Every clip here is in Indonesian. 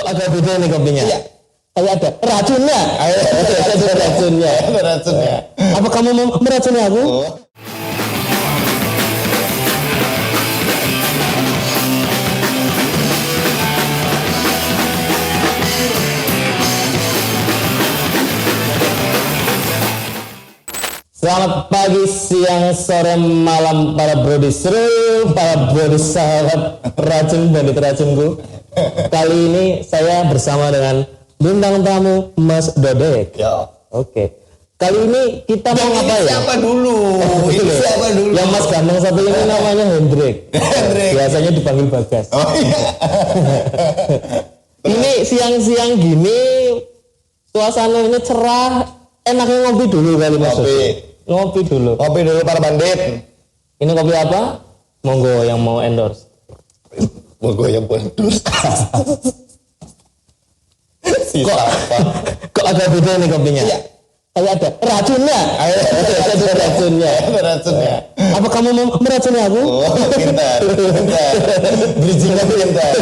Kok ada beda nih kopinya? Iya. Kayak ada racunnya. Ada racunnya. Ada racunnya. Apa kamu mau meracuni aku? Oh. Selamat pagi, siang, sore, malam para brodi seru, para brodi sahabat racun bandit racunku. Kali ini saya bersama dengan bintang tamu Mas Dodek. Ya. Oke. Kali ini kita mau ngapain? Siapa dulu? Ini siapa dulu? Yang Mas ganteng satu ini namanya Hendrik. Hendrik. Biasanya dipanggil Bagas. Oh iya. Ini siang-siang gini suasananya cerah, enaknya ngopi dulu kali Mas. Ngopi dulu. Kopi dulu para bandit. Ini kopi apa? Monggo yang mau endorse. Monggo yang endorse. Kok, kok ada beda nih kopinya? Iya. Kayak ada racunnya. Ada racunnya. Ada racunnya. Apa kamu mau meracuni aku? Oh, pintar. Bridgingnya pintar.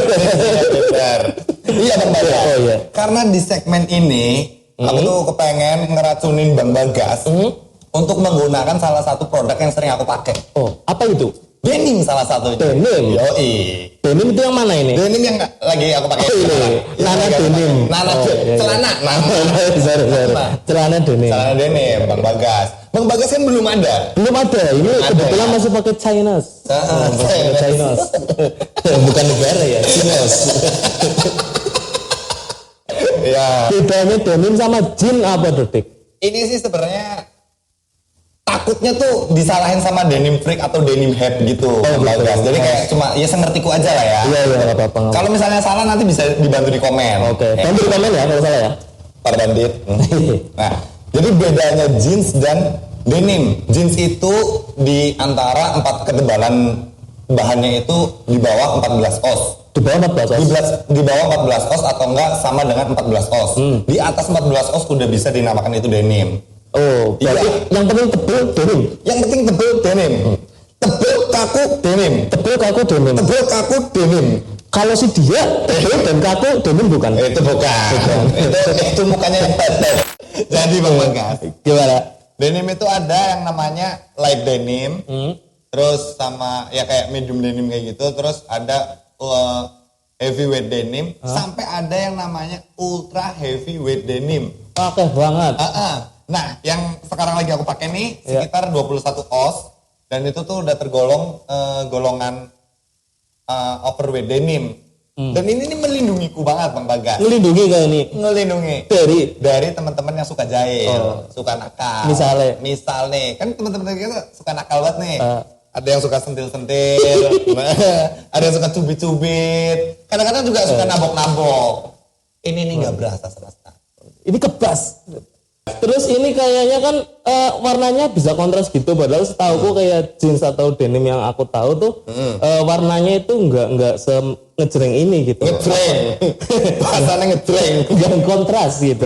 Iya Bang Bagas. Oh iya. Karena di segmen ini aku tuh kepengen ngeracunin Bang Bagas untuk menggunakan salah satu produk yang sering aku pakai. Oh, apa itu? Denim salah satunya. Denim. Yoi. Denim itu yang mana ini? Denim yang lagi aku pakai. Oh, ini. Nana denim. Nana Oh, iya, iya. celana. Sorry. Celana denim. Celana denim, Bang Bagas. Bang Bagas kan belum ada. Belum ada. Ini kebetulan ya? masih pakai Chinos. Chinos. Bukan negara ya, Chinos. Ya. Bedanya denim sama jean apa, Dodek? Ini sih sebenarnya takutnya tuh disalahin sama denim freak atau denim head gitu, Bang Bagas. Jadi kayak cuma ya sengertiku aja lah ya. Iya, nggak apa-apa. Kalau misalnya salah nanti bisa dibantu di komen. Oke. Bantu di komen ya kalau salah ya. Para bandit. Nah, jadi bedanya jeans dan denim. Jeans itu di antara 4 ketebalan bahannya itu di bawah 14 oz. Di bawah 14 oz. Di bawah 14 oz atau enggak sama dengan 14 oz. Di atas 14 oz udah bisa dinamakan itu denim. Oh, berarti yang penting tebel denim. Yang penting tebel denim. Tebel kaku denim. Tebel kaku denim. Tebel kaku denim. Kalau si dia tebel dan kaku denim bukan? Itu bukan. Itu mukanya yang tebel. Jadi Bang Bagas, Gimana? denim itu ada yang namanya light denim. Terus sama ya kayak medium denim kayak gitu. Terus ada heavyweight denim. Sampai ada yang namanya ultra heavyweight denim. Oke banget. Nah, yang sekarang lagi aku pakai nih sekitar 21 oz dan itu tuh udah tergolong golongan overweight denim. Dan ini nih melindungiku banget Bang Bagas. Ngelindungi kayak ini. Ngelindungi dari teman-teman yang suka jahil, suka nakal. Misalnya kan teman-teman kita suka nakal banget nih. Ada yang suka sentil-sentil, ada yang suka cubit-cubit, kadang-kadang juga suka nabok-nabok. Ini nih nggak berasa sama sekali. Ini kebas. Terus ini kayaknya kan warnanya bisa kontras gitu, padahal setauku kayak jeans atau denim yang aku tahu tuh warnanya itu nggak ngejreng ini gitu. Ngejreng, bahasanya ngejreng, yang kontras gitu.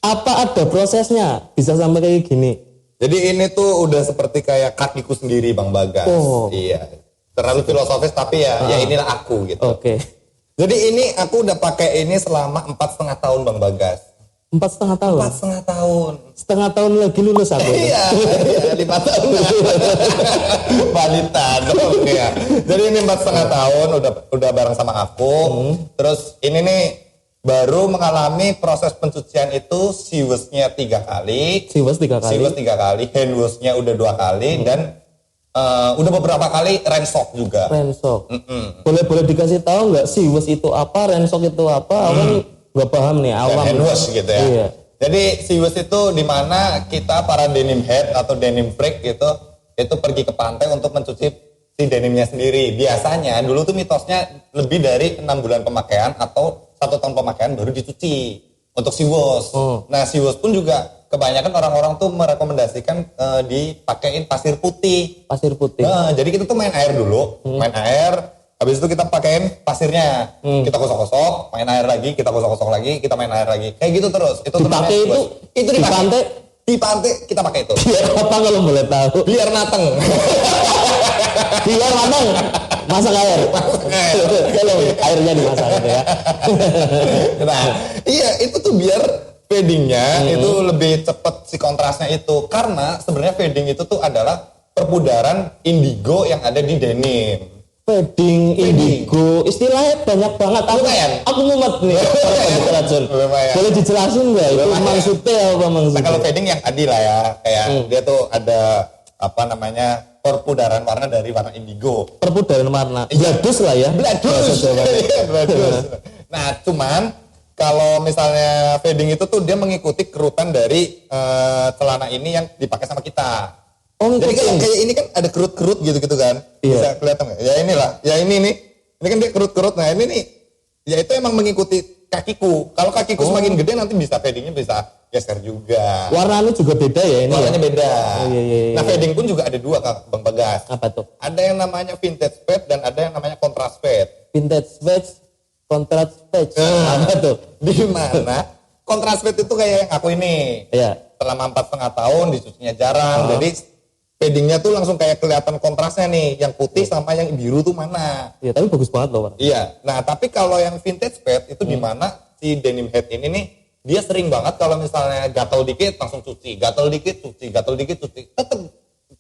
Apa ada prosesnya bisa sampai kayak gini? Jadi ini tuh udah seperti kayak kakiku sendiri Bang Bagas. Oh. Iya, terlalu filosofis tapi ya inilah aku gitu. Oke. Jadi ini aku udah pakai ini selama 4,5 tahun Bang Bagas. 4,5 tahun. 4,5 tahun. Setengah tahun lagi lulus aku. Iya, 5 tahun. Balita dong ya. Jadi ini 4,5 tahun udah bareng sama aku. Terus ini nih baru mengalami proses pencucian itu siwasnya 3 kali. Siwas 3 kali. Siwas 3 kali, hand washnya udah 2 kali dan udah beberapa kali rensok juga. Rensok. Boleh dikasih tahu nggak siwas itu apa, rensok itu apa? Aku nggak paham nih awam. Hand wash gitu ya. Iya. Jadi siwas itu dimana kita para denim head atau denim freak gitu itu pergi ke pantai untuk mencuci si denimnya sendiri. Biasanya dulu tuh mitosnya lebih dari 6 bulan pemakaian atau 1 tahun pemakaian baru dicuci untuk siwas. Nah siwas pun juga kebanyakan orang-orang tuh merekomendasikan dipakein pasir putih. Pasir putih. Nah, jadi kita tuh main air dulu, main air. Habis itu kita pakein pasirnya, kita gosok-gosok, main air lagi, kita gosok-gosok lagi, kita main air lagi, kayak gitu terus. Itu Dipakai itu dipakai. di pantai di pantai kita pakai itu. Biar apa kalau boleh tahu? Biar mateng. Biar matang. Masak air. Kalau airnya dimasak gitu ya. Nah, iya itu tuh biar fadingnya itu lebih cepat si kontrasnya itu. Karena sebenarnya fading itu tuh adalah perputaran indigo yang ada di denim. Fading, indigo, istilahnya banyak banget. Aku mumet nih. Racun. Boleh dijelasin nggak itu maksudnya apa maksudnya? Nah, kalau fading yang tadi lah ya, kayak dia tuh ada apa namanya perputaran warna dari warna indigo. Perputaran warna. Bladus lah ya. Bladus. Nah, cuman kalau misalnya fading itu tuh dia mengikuti kerutan dari celana ini yang dipakai sama kita. Oh, jadi kayak ini kan ada kerut-kerut gitu kan. Iya. Bisa kelihatan nggak? Ya inilah, ya ini nih. Ini kan dia kerut-kerut. Nah ini nih, ya itu emang mengikuti kakiku. Kalau kakiku semakin gede nanti bisa fadingnya bisa geser juga. Warnanya juga beda ya ini. Warnanya beda. Iya. Nah fading pun juga ada dua Kak Bang Bagas. Apa tuh? Ada yang namanya vintage fade dan ada yang namanya contrast fade. Vintage fade, contrast fade. Apa tuh? Di mana contrast fade itu kayak yang aku ini. Iya. Selama 4,5 tahun dicucinya jarang. Jadi fadingnya tuh langsung kayak kelihatan kontrasnya nih, yang putih sama yang biru tuh mana. Iya, tapi bagus banget loh. Iya. Nah, tapi kalau yang vintage fade itu di mana si denim head ini nih, dia sering banget kalau misalnya gatal dikit langsung cuci, gatal dikit cuci, gatal dikit cuci. Tetap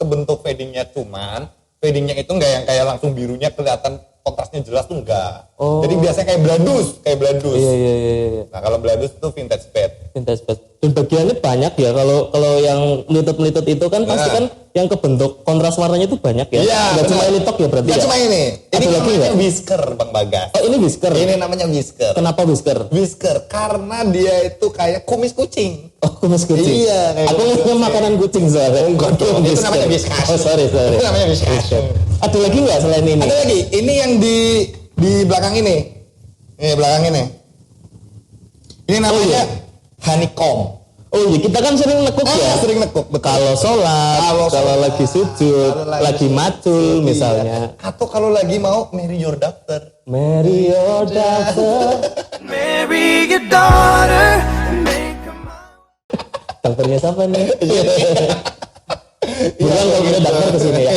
kebentuk fadingnya, cuman fadingnya itu enggak yang kayak langsung birunya kelihatan kontrasnya jelas tuh enggak. Oh. Jadi biasanya kayak bladus. Iya. Nah, kalau bladus itu vintage fade. Vintage fade. Dan bagiannya banyak ya, kalau yang melitot-melitot itu kan pasti kan yang kebentuk kontras warnanya itu banyak ya. Iya. Nggak cuma ini tok ya berarti. Nggak ya? cuma ini. Ada Ini lagi namanya nggak? whisker Bang Bagas. Oh, ini whisker. Ini namanya whisker. Kenapa whisker? Whisker karena dia itu kayak kumis kucing. Oh, kumis kucing. Iya, kayak aku kumis punya kucing. makanan kucing soalnya. Enggak dong, itu namanya whiskas. Oh, sorry. Itu namanya whiskas. Ada lagi nggak selain ini? Ada lagi. Ini yang di belakang ini. Ini belakang ini. Ini namanya honeycomb. Oh iya, kita kan sering nekuk ya. Sering nekuk. Kalau sholat, kalau lagi sujud, lagi macul misalnya. Atau kalau lagi mau marry your doctor. Marry your daughter. Marry your daughter and make her mine. Dokternya siapa nih? Bilang kalau kita dokter kesini ya.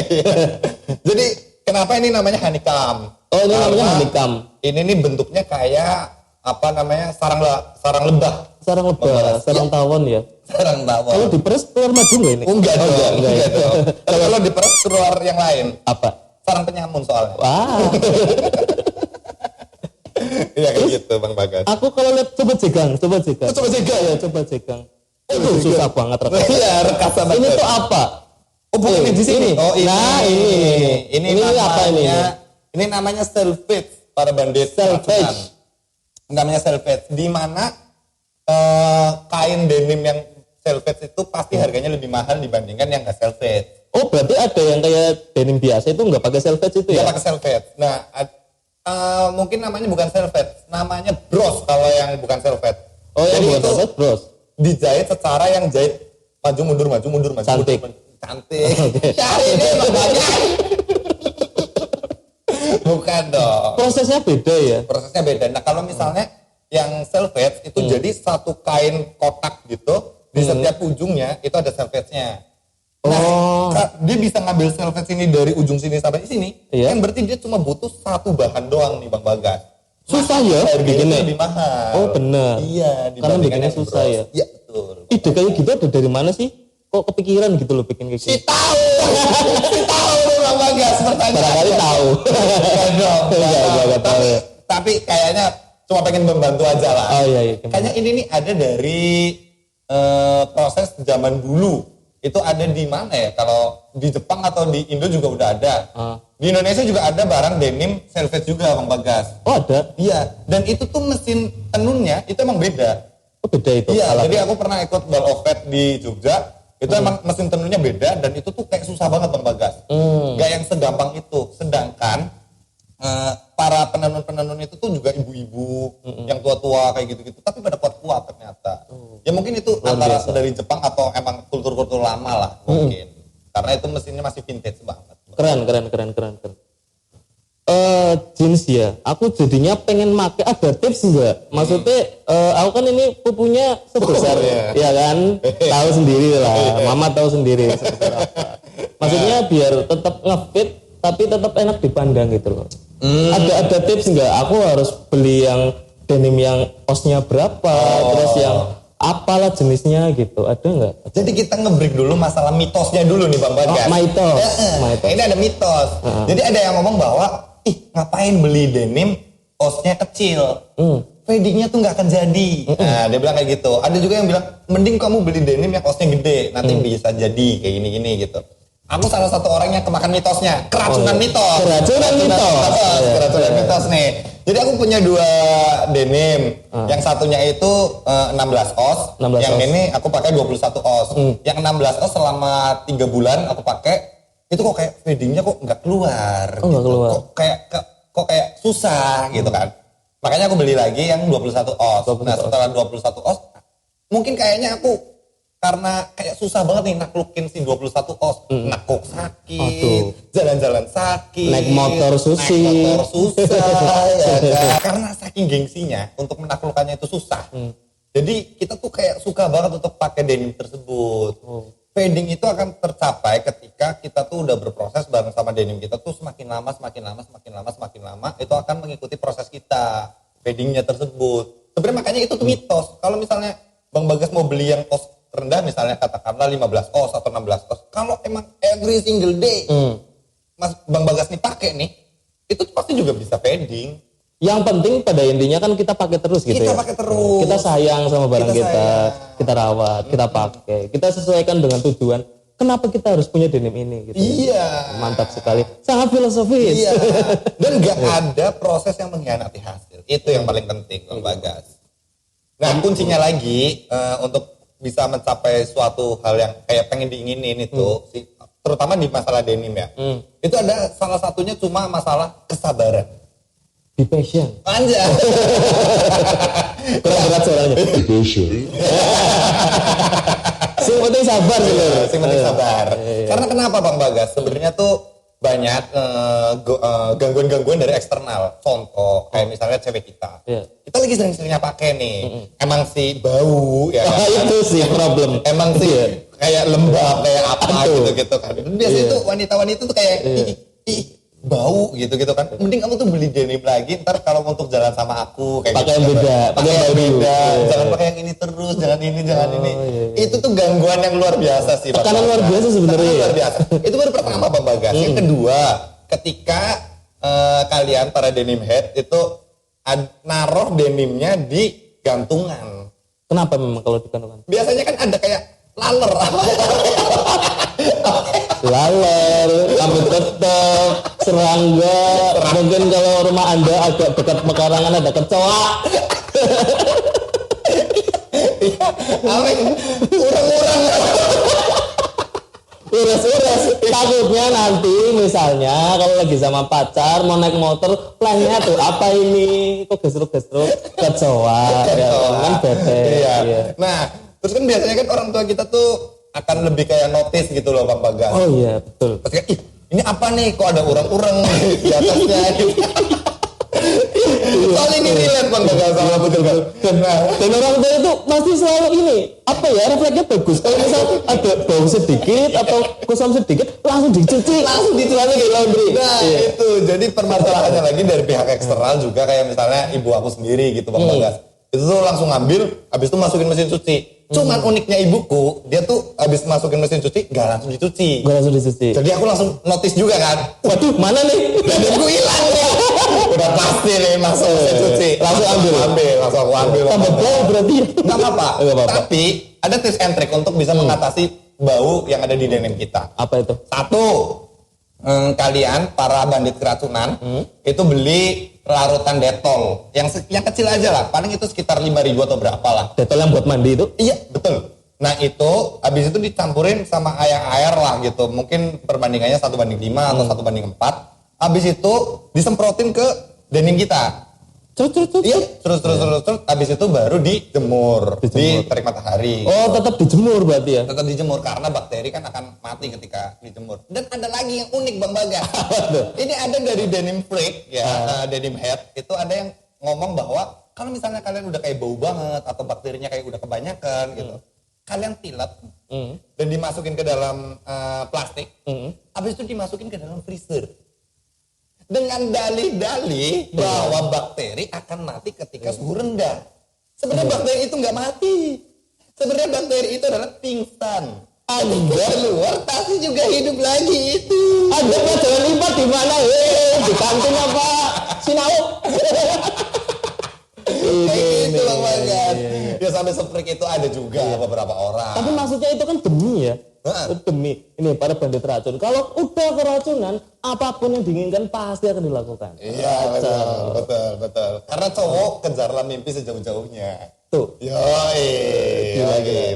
Jadi kenapa ini namanya honeycomb? Oh, ini namanya honeycomb. Ini nih bentuknya kayak apa namanya sarang lebah. Sarang lebah, sarang tawon ya. Sarang tawon. Kalau diperes keluar madu nggak ini? Enggak dong, enggak ya. dong. Tapi kalau diperes keluar yang lain. Apa? Sarang penyamun soalnya. Wah. Iya kayak gitu Bang Bagas. Aku kalau lihat coba jegang. Coba jegang? Ya, coba jegang. Itu susah banget rasanya. Iya, rekasa banget. Ini tuh apa? Oh, bukan di sini. Oh, ini. Nah, ini namanya, apa ini? Ini namanya selvedge para bandit. Selvedge. Namanya selvedge. Di mana kain denim yang selvedge itu pasti harganya lebih mahal dibandingkan yang nggak selvedge. Oh, berarti ada yang kayak denim biasa itu nggak pakai selvedge itu ya? Nggak pakai selvedge. Nah, mungkin namanya bukan selvedge, namanya bros kalau yang bukan selvedge. Oh, yang jadi bukan itu selvedge bros. dijahit secara yang jahit maju mundur. Cantik. Cantik. Cari ini banyak. Bukan dong. Prosesnya beda ya? Prosesnya beda. Nah, kalau misalnya yang selvedge itu jadi satu kain kotak gitu, di setiap ujungnya itu ada selvedge-nya. Nah, dia bisa ngambil selvedge ini dari ujung sini sampai sini. Iya. Kan berarti dia cuma butuh satu bahan doang nih Bang Bagas. Susah ya Harganya bikinnya? lebih mahal. Oh, benar. Iya, Karena dibandingkan bikinnya yang susah bros. ya? Iya, betul. Ide kayak gitu ada dari mana sih? Kok kepikiran gitu loh bikin kayak Si gitu? tahu. Si tahu nih Bang Bagas pertanyaan. Barangkali tahu. Enggak dong. Enggak tahu ya. Tapi kayaknya cuma pengen membantu aja lah. Oh iya. Gimana? Kayaknya ini nih ada dari proses zaman dulu. Itu ada di mana ya? Kalau di Jepang atau di Indo juga udah ada. Di Indonesia juga ada barang denim selvedge juga Bang Bagas. Oh ada? Iya. Dan itu tuh mesin tenunnya itu emang beda. Oh beda itu? Iya. Alatnya. Jadi aku pernah ikut Ball of Fat di Jogja. Itu emang mesin tenunnya beda dan itu tuh kayak susah banget Bang Bagas. Gak yang segampang itu. Sedangkan para penenun-penenun itu tuh juga ibu-ibu yang tua-tua kayak gitu-gitu, tapi pada kuat-kuat ternyata. Ya mungkin itu antara dari Jepang atau emang kultur-kultur lama lah mungkin. Karena itu mesinnya masih vintage banget. Keren. jeans ya, aku jadinya pengen make. Ada tips enggak? Maksudnya aku kan ini pupunya sebesar ya kan, tahu sendiri lah, mama tahu sendiri sebesar apa. Maksudnya biar tetap ngefit tapi tetap enak dipandang gitu loh. Ada tips enggak? Aku harus beli yang denim yang osnya berapa, terus yang apalah jenisnya gitu, ada nggak? Jadi kita nge-break dulu masalah mitosnya dulu nih Bang Bagas. Mitos. Ini ada mitos. Jadi ada yang ngomong bahwa ngapain beli denim osnya kecil, fadingnya tuh nggak akan jadi. Nah dia bilang kayak gitu. Ada juga yang bilang mending kamu beli denim yang osnya gede, nanti bisa jadi kayak gini-gini gitu. Aku salah satu orang yang kemakan mitosnya, keracunan mitos. Keracunan mitos nih. Jadi aku punya 2 denim. Yang satunya itu 16 os, yang ini aku pakai 21 os. Yang 16 os selama 3 bulan aku pakai, itu kok kayak fadingnya kok nggak keluar. Nggak keluar. Kok kayak susah gitu kan. Makanya aku beli lagi yang 21 os. Nah setelah 21 os, mungkin kayaknya aku karena kayak susah banget nih naklukin si 21 os. Nakuk sakit, jalan-jalan sakit, naik motor susah ya kan? Karena saking gengsinya untuk menaklukkannya itu susah. Jadi kita tuh kayak suka banget untuk pakai denim tersebut. Fading itu akan tercapai ketika kita tuh udah berproses bareng sama denim kita tuh semakin lama itu akan mengikuti proses kita fadingnya tersebut. Sebenarnya makanya itu tuh mitos. Kalau misalnya Bang Bagas mau beli yang os rendah misalnya katakanlah 15 os atau 16 os, kalau emang every single day Mas Bang Bagas nih pakai nih, itu pasti juga bisa fading. Yang penting pada intinya kan kita pakai terus gitu kita ya. Pakai terus. Kita sayang sama barang kita rawat, kita pakai, kita sesuaikan dengan tujuan. Kenapa kita harus punya denim ini? Gitu. Iya. Mantap sekali, sangat filosofis. Iya. Dan nggak ada proses yang mengkhianati hasil. Itu yang paling penting, Bang Bagas. Nah, kuncinya lagi untuk bisa mencapai suatu hal yang kayak pengen diinginin itu, terutama di masalah denim ya. Itu ada salah satunya cuma masalah kesabaran. Be patient. Anjay. Kurang berat suaranya. Sing penting sabar gitu. Sing penting sabar. Karena kenapa Bang Bagas? Sebenarnya tuh banyak gangguan-gangguan dari eksternal. Contoh kayak misalnya cewek kita. Kita lagi sering-seringnya pakai nih. Emang sih bau ya kan? Itu sih problem. Emang sih kayak lembab kayak apa gitu kan. Biasanya tuh wanita-wanita tuh kayak bau gitu kan. Mending kamu tuh beli denim lagi, ntar kalau untuk jalan sama aku kayak pakai yang beda, pakai yang beda. Jangan pakai yang ini terus, jangan ini. Itu tuh gangguan yang luar biasa sih. Tekanan luar biasa sebenarnya. Luar biasa. Itu baru pertama Bang Bagas. Yang kedua, ketika kalian para denim head itu naruh denimnya di gantungan. Kenapa memang kalau di gantungan? Biasanya kan ada kayak laler. Laler, rambut tetep, serangga. Mungkin kalau rumah Anda agak dekat pekarangan ada kecoa. Urang-urang. Uras-uras. Takutnya nanti misalnya kalau lagi sama pacar mau naik motor, plannya tuh apa ini? Kok gesruk-gesruk kecoa. Ya, kan bete. Iya. Iya. Nah, terus kan biasanya kan orang tua kita tuh akan lebih kayak notice gitu loh Bang Bagas. Oh iya, betul. Pasti kayak, ini apa nih? Kok ada urang-urang di atasnya? Soal ini relate Bang Bagas sama betul. Dan orang tua itu pasti selalu ini apa ya, refleksnya bagus. Kalau misal ada bau sedikit atau kusam sedikit langsung dicuci di laundry. Nah itu jadi permasalahannya lagi dari pihak eksternal juga, kayak misalnya ibu aku sendiri gitu Bang Bagas. Itu tuh langsung ngambil, habis itu masukin mesin cuci. Cuman uniknya ibuku, dia tuh habis masukin mesin cuci gak langsung dicuci. Jadi aku langsung notice juga kan. Waduh, mana nih? Denimku hilang nih. Udah pasti nih masuk mesin cuci. Langsung aku ambil. Tambah bau berarti. Gak apa-apa. Tapi ada tips and trick untuk bisa mengatasi bau yang ada di denim kita. Apa itu? Satu, kalian para bandit keracunan itu beli larutan Detol yang kecil aja lah, paling itu sekitar 5.000 atau berapa lah. Detol yang buat mandi itu? Iya betul. Nah itu habis itu dicampurin sama air lah gitu, mungkin perbandingannya 1:5 atau 1:4. Habis itu disemprotin ke denim kita. Iya, terus habis itu baru dijemur. Diterik matahari. Oh, tetap dijemur berarti ya. Tetap dijemur karena bakteri kan akan mati ketika dijemur. Dan ada lagi yang unik Bang Bagas. Ini ada dari Denim Freak ya, Denim Head itu ada yang ngomong bahwa kalau misalnya kalian udah kayak bau banget atau bakterinya kayak udah kebanyakan gitu, kalian tilep dan dimasukin ke dalam plastik, habis itu dimasukin ke dalam freezer. Dengan dalih-dalih bahwa bakteri akan mati ketika suhu rendah. Sebenarnya bakteri itu nggak mati. Sebenarnya bakteri itu adalah pingsan. Ada keluar tapi juga hidup lagi itu. Ada pelajaran lipat di mana? Di kantin apa? Sinau. Kayak gitu Bang Bagas. Ya sampai seperti itu ada juga beberapa orang. Tapi maksudnya itu kan demi ya. Demi ini para bandit racun. Kalau udah keracunan, apapun yang diinginkan pasti akan dilakukan. Iya betul. Karena cowok kejarlah mimpi sejauh-jauhnya. Tuh. Yoi.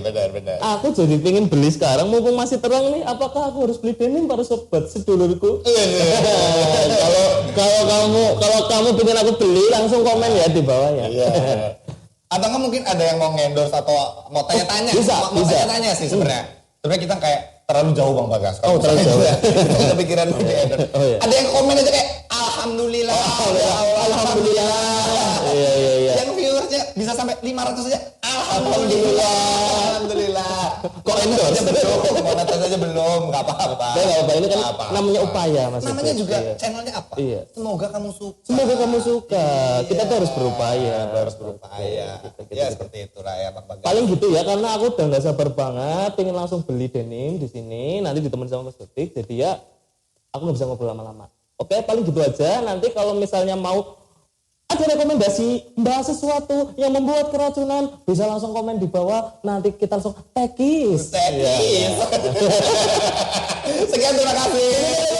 Benar. Aku jadi pengen beli sekarang mumpung masih terang nih. Apakah aku harus beli denim para sobat sedulurku? Kalau kamu pengen aku beli langsung komen ya di bawah ya. Iya. Atau nggak mungkin ada yang mau endorse atau mau tanya-tanya? Bisa. Tanya-tanya sih sebenarnya. Sebenarnya kita kayak terlalu jauh Bang Bagas. Oh, terlalu jauh. Kepikiran mau di-endorse. Oh, iya. Ada yang komen aja kayak alhamdulillah. Alhamdulillah. Iya. Yang viewersnya bisa sampai 500 aja. Alhamdulillah. Kok endorse belum? Monetis aja belum, nggak apa-apa. Nggak apa-apa, ini kan namanya upaya Mas. Namanya juga channelnya apa? Iya. Semoga kamu suka. Semoga kamu suka. Kita tuh harus berupaya. Ya seperti itu lah ya Bang Bagas. Paling gitu ya, karena aku udah nggak sabar banget, pengen langsung beli denim di sini, nanti ditemenin sama Mas Dodik, jadi ya aku nggak bisa ngobrol lama-lama. Oke, paling gitu aja. Nanti kalau misalnya mau ada rekomendasi bahas sesuatu yang membuat keracunan, bisa langsung komen di bawah. Nanti kita langsung tekis. Sekian, terima kasih.